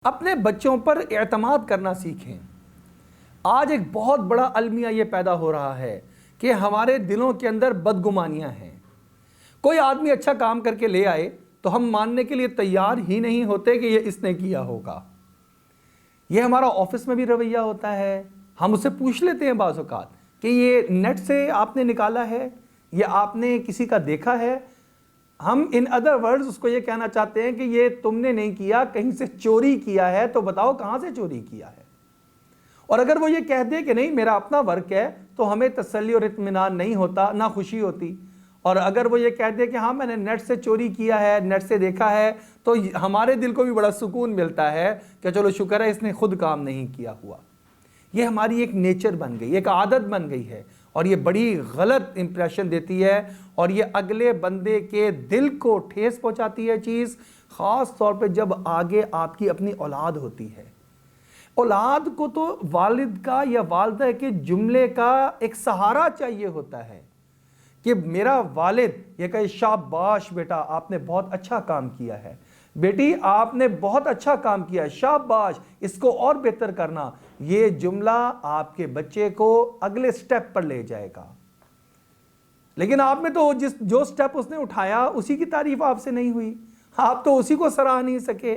अपने बच्चों पर एतमाद करना सीखें। आज एक बहुत बड़ा अलमिया ये पैदा हो रहा है कि हमारे दिलों के अंदर बदगुमानियां हैं। कोई आदमी अच्छा काम करके ले आए तो हम मानने के लिए तैयार ही नहीं होते कि ये इसने किया होगा। ये हमारा ऑफिस में भी रवैया होता है। हम उससे पूछ लेते हैं बाज़ औक़ात कि ये नेट से आपने निकाला है या आपने किसी का देखा है। हम इन अदर वर्ड्स उसको ये कहना चाहते हैं कि ये तुमने नहीं किया, कहीं से चोरी किया है, तो बताओ कहाँ से चोरी किया है। और अगर वो ये कह दे कि नहीं मेरा अपना वर्क है, तो हमें तसल्ली और इत्मीनान नहीं होता, ना खुशी होती। और अगर वो ये कह दे कि हाँ मैंने नेट से चोरी किया है, नेट से देखा है, तो हमारे दिल को भी बड़ा सुकून मिलता है कि चलो शुक्र है इसने खुद काम नहीं किया हुआ। ये हमारी एक नेचर बन गई, एक आदत बन गई है और ये बड़ी गलत इंप्रेशन देती है और ये अगले बंदे के दिल को ठेस पहुंचाती है चीज़, ख़ास तौर पे जब आगे आपकी अपनी औलाद होती है। औलाद को तो वालिद का या वालिदा के जुमले का एक सहारा चाहिए होता है कि मेरा वालिद ये कहे शाबाश बेटा आपने बहुत अच्छा काम किया है, बेटी आपने बहुत अच्छा काम किया, शाबाश इसको और बेहतर करना। ये जुमला आपके बच्चे को अगले स्टेप पर ले जाएगा। लेकिन आप में तो जो स्टेप उसने उठाया उसी की तारीफ आपसे नहीं हुई, आप तो उसी को सराह नहीं सके।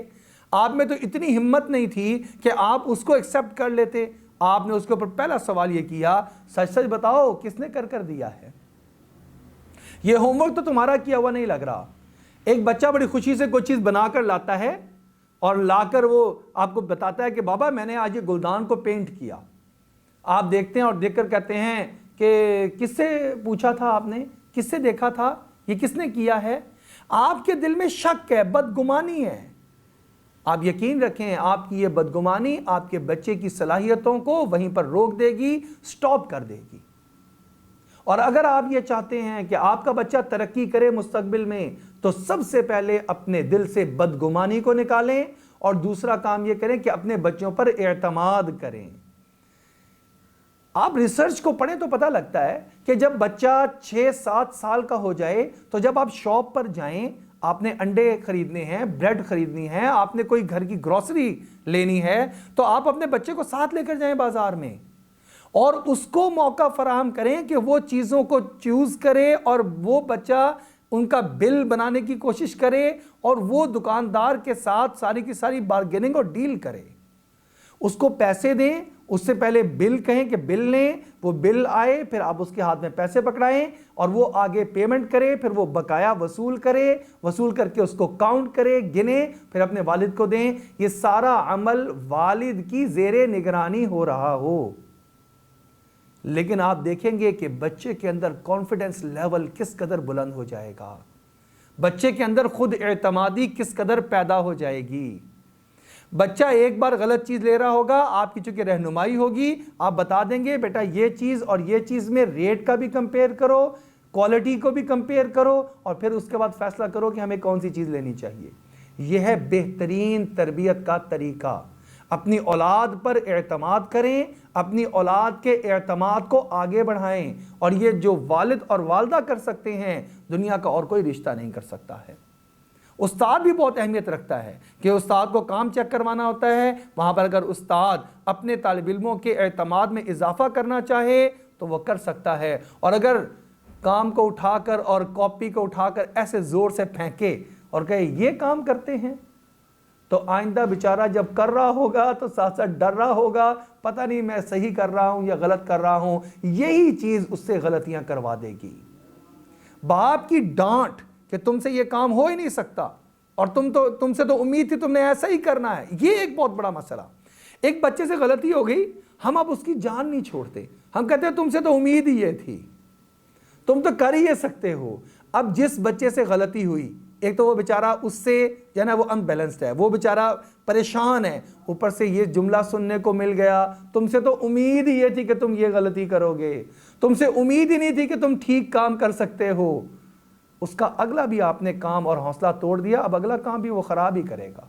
आप में तो इतनी हिम्मत नहीं थी कि आप उसको एक्सेप्ट कर लेते। आपने उसके ऊपर पहला सवाल ये किया, सच सच बताओ किसने कर दिया है, ये होमवर्क तो तुम्हारा किया हुआ नहीं लग रहा। एक बच्चा बड़ी खुशी से कोई चीज़ बनाकर लाता है और लाकर वो आपको बताता है कि बाबा मैंने आज ये गुलदान को पेंट किया। आप देखते हैं और देखकर कहते हैं कि किससे पूछा था आपने, किससे देखा था, ये किसने किया है। आपके दिल में शक है, बदगुमानी है। आप यकीन रखें आपकी ये बदगुमानी आपके बच्चे की सलाहियतों को वहीं पर रोक देगी, स्टॉप कर देगी। और अगर आप ये चाहते हैं कि आपका बच्चा तरक्की करे मुस्तकबिल में, तो सबसे पहले अपने दिल से बदगुमानी को निकालें और दूसरा काम ये करें कि अपने बच्चों पर एतमाद करें। आप रिसर्च को पढ़ें तो पता लगता है कि जब बच्चा 6-7 साल का हो जाए तो जब आप शॉप पर जाएं, आपने अंडे खरीदने हैं, ब्रेड खरीदनी है, आपने कोई घर की ग्रोसरी लेनी है, तो आप अपने बच्चे को साथ लेकर जाएं बाजार में और उसको मौका फराहम करें कि वो चीज़ों को चूज़ करे और वो बच्चा उनका बिल बनाने की कोशिश करे और वो दुकानदार के साथ सारी की सारी बार्गेनिंग और डील करे। उसको पैसे दें, उससे पहले बिल कहें कि बिल लें, वो बिल आए, फिर आप उसके हाथ में पैसे पकड़ाएं और वो आगे पेमेंट करे, फिर वो बकाया वसूल करे, वसूल करके उसको काउंट करे, गिने, फिर अपने वालिद को दें। ये सारा अमल वालिद की ज़ेरे निगरानी हो रहा हो। लेकिन आप देखेंगे कि बच्चे के अंदर कॉन्फिडेंस लेवल किस कदर बुलंद हो जाएगा, बच्चे के अंदर खुद एतमादी किस कदर पैदा हो जाएगी। बच्चा एक बार गलत चीज़ ले रहा होगा, आपकी चूंकि रहनुमाई होगी, आप बता देंगे बेटा ये चीज़ और ये चीज़ में रेट का भी कंपेयर करो, क्वालिटी को भी कंपेयर करो और फिर उसके बाद फैसला करो कि हमें कौन सी चीज़ लेनी चाहिए। यह है बेहतरीन तरबियत का तरीका। अपनी औलाद पर एतमाद करें, अपनी औलाद के एतमाद को आगे बढ़ाएं और ये जो वालिद और वालिदा कर सकते हैं दुनिया का और कोई रिश्ता नहीं कर सकता है। उस्ताद भी बहुत अहमियत रखता है कि उस्ताद को काम चेक करवाना होता है, वहाँ पर अगर उस्ताद अपने तालिब इल्मों के एतमाद में इजाफा करना चाहे तो वह कर सकता है। और अगर काम को उठाकर और कॉपी को उठाकर ऐसे ज़ोर से फेंके और कहे ये काम करते हैं, तो आइंदा बेचारा जब कर रहा होगा तो साथ साथ डर रहा होगा, पता नहीं मैं सही कर रहा हूं या गलत कर रहा हूं। यही चीज उससे गलतियां करवा देगी। बाप की डांट कि तुमसे ये काम हो ही नहीं सकता और तुमसे तो उम्मीद थी तुमने ऐसा ही करना है, ये एक बहुत बड़ा मसला। एक बच्चे से गलती हो गई, हम अब उसकी जान नहीं छोड़ते, हम कहते हैं तुमसे तो उम्मीद ही ये थी, तुम तो कर ही सकते हो। अब जिस बच्चे से गलती हुई, एक तो वो बेचारा उससे जो ना वो अनबैलेंस्ड है, वो बेचारा परेशान है, ऊपर से ये जुमला सुनने को मिल गया, तुमसे तो उम्मीद ही ये थी कि तुम ये गलती करोगे, तुमसे उम्मीद ही नहीं थी कि तुम ठीक काम कर सकते हो। उसका अगला भी आपने काम और हौसला तोड़ दिया, अब अगला काम भी वो ख़राब ही करेगा।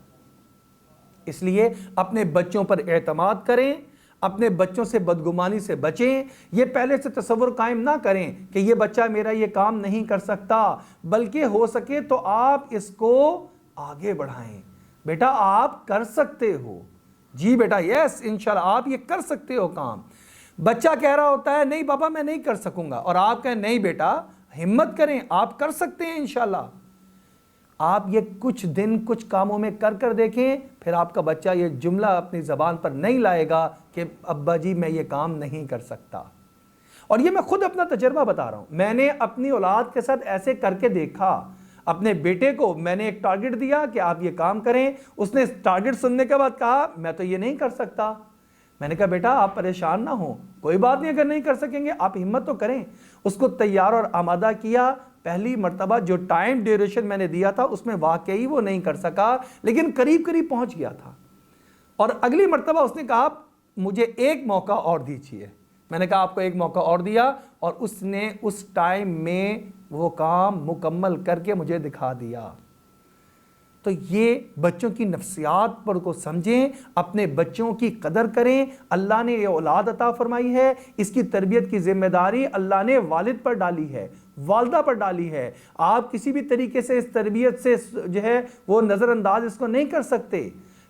इसलिए अपने बच्चों पर एतमाद करें, अपने बच्चों से बदगुमानी से बचें। ये पहले से तसव्वुर कायम ना करें कि ये बच्चा मेरा ये काम नहीं कर सकता, बल्कि हो सके तो आप इसको आगे बढ़ाएं, बेटा आप कर सकते हो, जी बेटा यस इंशाल्लाह आप ये कर सकते हो काम। बच्चा कह रहा होता है नहीं पापा मैं नहीं कर सकूंगा, और आप कहें नहीं बेटा हिम्मत करें आप कर सकते हैं इंशाल्लाह। आप ये कुछ दिन कुछ कामों में कर कर देखें, फिर आपका बच्चा ये जुमला अपनी ज़बान पर नहीं लाएगा कि अब्बा जी मैं ये काम नहीं कर सकता। और ये मैं खुद अपना तजर्बा बता रहा हूं, मैंने अपनी औलाद के साथ ऐसे करके देखा। अपने बेटे को मैंने एक टारगेट दिया कि आप ये काम करें, उसने टारगेट सुनने के बाद कहा मैं तो ये नहीं कर सकता। मैंने कहा बेटा आप परेशान ना हो, कोई बात नहीं, अगर नहीं कर सकेंगे आप हिम्मत तो करें। उसको तैयार और आमादा किया। पहली मर्तबा जो टाइम ड्यूरेशन मैंने दिया था उसमें वाकई वो नहीं कर सका, लेकिन करीब करीब पहुंच गया था। और अगली मर्तबा उसने कहा मुझे एक मौका और दीजिए। मैंने कहा आपको एक मौका और दिया, और उसने उस टाइम में वो काम मुकम्मल करके मुझे दिखा दिया। तो ये बच्चों की नफ्सियात पर को समझें, अपने बच्चों की कदर करें। अल्लाह ने ये औलाद अता फरमाई है, इसकी तरबियत की जिम्मेदारी अल्लाह ने वालिद पर डाली है, वालदा पर डाली है। आप किसी भी तरीके से इस तरबियत से जो है वो नज़रअंदाज इसको नहीं कर सकते।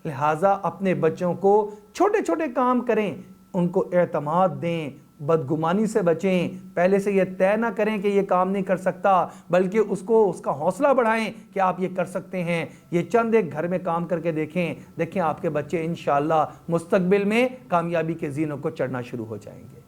लिहाजा अपने बच्चों को छोटे छोटे काम करें, उनको एतमाद दें, बदगुमानी से बचें। पहले से ये तय ना करें कि ये काम नहीं कर सकता, बल्कि उसको उसका हौसला बढ़ाएं कि आप ये कर सकते हैं। ये चंद एक घर में काम करके देखें, देखें आपके बच्चे इंशाअल्लाह मुस्तकबिल में कामयाबी के ज़ीनों को चढ़ना शुरू हो जाएंगे।